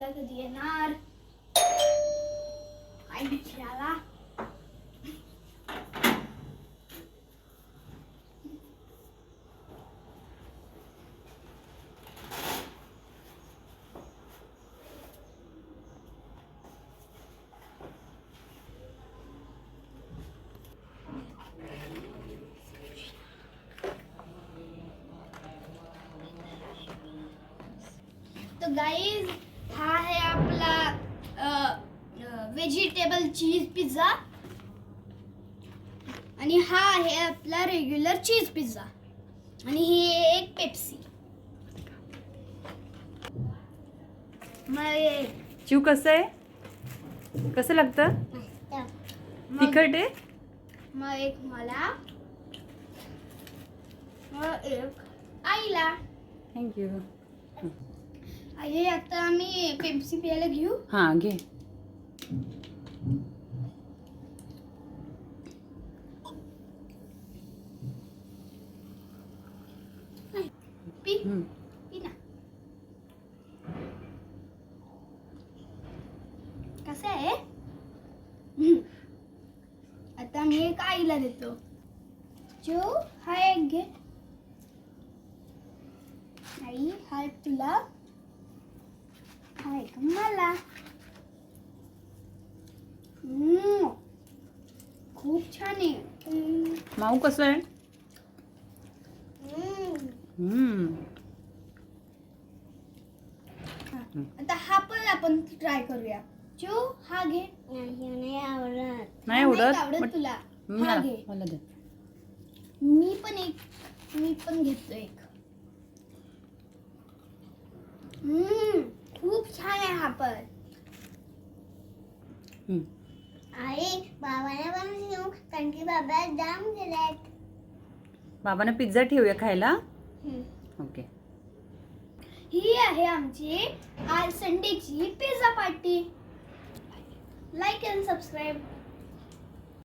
कधी येणार काय बिचारा. तो गाइस हा है आपला व्हेजिटेबल चीज पिझ्झा आणि हा आहे आपला रेग्युलर चीज पिझ्झा आणि ही एक पेप्सी. मग चिव कसं आहे? कसं लागतं? तिखट आहे? मग एक मला मग एक आईला. थँक्यू. आई आता आम्ही पेप्सी प्यायला घेऊ. हां घे. पी पी ना. कसं आहे? आता मी एक आईला देतो. जो हा एक घे. आई हा एक तुला. हा एक मला. खूप छान आहे. माऊ कसं आहे? आता हा पण आपण ट्राय करूया. जो हा घे. नाही आवडत. नाही आवडत आवडत तुला. हा मला घे. मला दे. मी पण घेतो एक. खूप छान आहे हा पण. आई बाबाने पण घेऊ कारण की बाबा जाम गेलेत. बाबांना पिझ्झा ठेवूया खायला. ओके. ही आहे आमची आज संडेची pizza party. Like and subscribe.